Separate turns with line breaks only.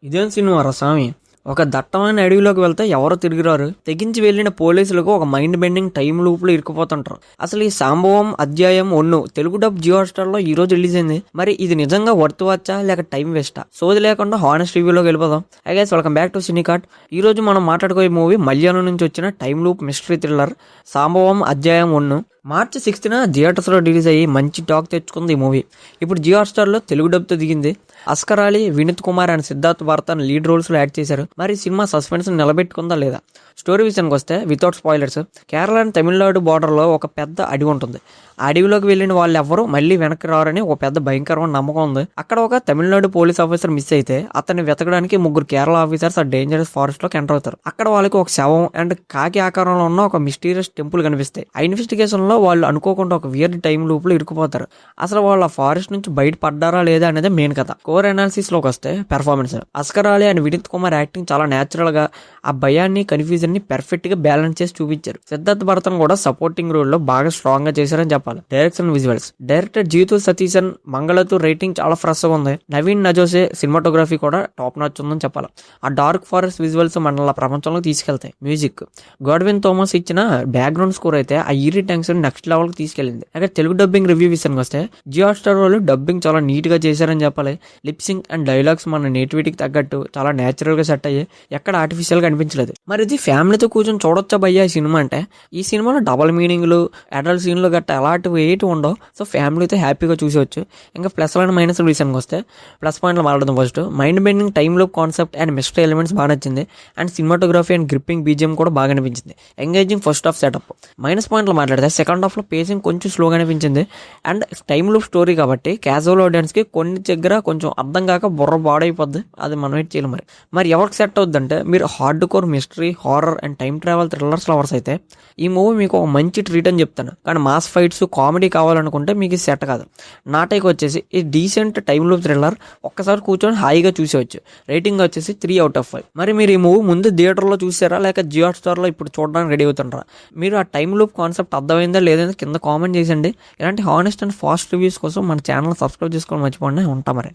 ఇదేం సినిమారా స్వామి? ఒక దట్టమైన అడవిలోకి వెళ్తే ఎవరో తిరిగిరారు. తెగించి వెళ్ళిన పోలీసులకు ఒక మైండ్ బెండింగ్ టైం లూప్లో ఇరుక్కుపోతుంటారు. అసలు ఈ సంభవం అధ్యాయం 1 తెలుగు డబ్ జియో హాట్‌స్టార్‌లో ఈ రోజు రిలీజ్ అయింది. మరి ఇది నిజంగా వర్త్ వాచా లేక టైం వేస్టా? సోది లేకుండా హానెస్ట్ రివ్యూలోకి వెళ్ళిపోదాం. Hi guys, welcome back to Cinecat. ఈ రోజు మనం మాట్లాడుకోయే మూవీ మలయాళం నుంచి వచ్చిన టైం లూప్ మిస్టరీ థ్రిల్లర్ సంభవం అధ్యాయం 1. మార్చి 6న థియేటర్స్లో రిలీజ్ అయ్యి మంచి టాక్ తెచ్చుకుంది ఈ మూవీ. ఇప్పుడు జియో హాట్‌స్టార్‌లో తెలుగు డబ్తో దిగింది. అస్కర్ అలీ, వినీత్ కుమార్ అండ్ సిద్ధార్థ్ భారతన్ లీడ్ రోల్స్లో యాక్ట్ చేశారు. మరి సినిమా సస్పెన్స్ నిలబెట్టుకుందా లేదా? స్టోరీ విషయానికి వస్తే without spoilers, Kerala and Tamil Nadu బార్డర్లో ఒక పెద్ద అడవి ఉంటుంది. ఆ అడవిలోకి వెళ్ళిన వాళ్ళు ఎవరు మళ్ళీ వెనక్కి రారని ఒక పెద్ద భయంకరమైన నమ్మకం ఉంది. అక్కడ ఒక తమిళనాడు పోలీస్ ఆఫీసర్ మిస్ అయితే అతన్ని వెతకడానికి 3 కేరళ ఆఫీసర్స్ ఆ డేంజరస్ ఫారెస్ట్ లోకి ఎంటర్ అవుతారు. అక్కడ వాళ్ళకి ఒక శవం అండ్ కాకి ఆకారంలో ఉన్న ఒక మిస్టీరియస్ టెంపుల్ కనిపిస్తాయి. ఆ ఇన్వెస్టిగేషన్ లో వాళ్ళు అనుకోకుండా ఒక వియర్డ్ టైం లూప్ లో ఇరుక్కుపోతారు. అసలు వాళ్ళు ఆ ఫారెస్ట్ నుంచి బయట పడ్డారా లేదా అనేది మెయిన్ కథ. కోర్ అనాలిసిస్ లోకి వస్తే performance, Askar Ali and Vineeth Kumar acting చాలా నేచురల్ గా ఆ భయాన్ని కన్ఫ్యూజన్ ని పర్ఫెక్ట్ గా బ్యాలెన్స్ చేసి చూపించారు. సిద్ధార్థ్ భరతన్ కూడా సపోర్టింగ్ రోల్ లో బాగా స్ట్రాంగ్ గా చేశారని చెప్పాలి. Direction visuals, director Jeethu Satheesan మంగళతో రైటింగ్ చాలా ఫ్రెష్ గా ఉంది. నవీన్ నజోసే సినిమాటోగ్రఫీ కూడా టాప్ నాచ్ ఉందని చెప్పాలి. ఆ డార్క్ ఫారెస్ట్ విజువల్స్ మనల్ని ప్రపంచంలో తీసుకెళ్తాయి. మ్యూజిక్, గాడ్విన్ థామస్ ఇచ్చిన బ్యాక్గ్రౌండ్ స్కోర్ అయితే ఆ ఈరీ టెన్షన్ నెక్స్ట్ లెవెల్ కి తీసుకెళ్లింది. అక్కడ తెలుగు డబ్బింగ్ రివ్యూ విషయానికి వస్తే జియో హాట్‌స్టార్ వాళ్ళు డబ్బింగ్ చాలా నీట్ గా చేశారని చెప్పాలి. లిప్సింగ్ అండ్ డైలాగ్స్ మన నేటివిటీకి తగ్గట్టు చాలా నేచురల్ గా సెట్ అయ్యి ఎక్కడ ఆర్టిఫిషియల్ గా అనిపించలేదు. మరి ఇది ఫ్యామిలీతో కూర్చొని చూడొచ్చా భయ్యా ఈ సినిమా అంటే? ఈ సినిమాలో డబల్ మీనింగ్లు, అడల్ట్ సీన్లు గట్ట అలాంటివి ఏటి ఉండవు. సో ఫ్యామిలీతో హ్యాపీగా చూసేవచ్చు. ఇంకా ప్లస్ అండ్ మైనస్ విషయానికి వస్తే ప్లస్ పాయింట్లు మాట్లాడదాం. First, mind bending time loop concept and mystery elements బాగా నచ్చింది. And cinematography and gripping BGM కూడా బాగా అనిపించింది. Engaging first half setup. Minus పాయింట్లు మాట్లాడితే సెకండ్ హాఫ్ లో పేసింగ్ కొంచెం స్లోగా అనిపించింది. అండ్ టైమ్ లూప్ స్టోరీ కాబట్టి క్యాజువల్ ఆడియన్స్ కి కొన్ని దగ్గర కొంచెం అర్థం కాక బుర్ర బాడైపోద్ది. అది మనం ఏం చేయలేం. మరి ఎవరికి సెట్ అవుద్దంటే, మీరు hard core mystery, horror and time travel thrillers lovers అయితే ఈ మూవీ మీకు ఒక మంచి ట్రీట్ అని చెప్తాను. కానీ మాస్ ఫైట్స్, కామెడీ కావాలనుకుంటే మీకు సెట్ కాదు. నా టేక్ వచ్చేసి ఈ డీసెంట్ టైం లూప్ థ్రిల్లర్ ఒక్కసారి కూర్చొని హాయిగా చూసేవచ్చు. రేటింగ్ వచ్చేసి 3/5. మరి మీరు ఈ మూవీ ముందు థియేటర్లో చూసారా లేక జియో హాట్‌స్టార్‌లో ఇప్పుడు చూడడానికి రెడీ అవుతుంటారా? మీరు ఆ టైం లూప్ కాన్సెప్ట్ అర్థమైందా లేదని కింద కామెంట్ చేసండి. ఇలాంటి హానెస్ట్ అండ్ ఫాస్ట్ రివ్యూస్ కోసం మన ఛానల్ సబ్స్క్రైబ్ చేసుకోవడం మర్చిపోండి. ఉంటాం మరి.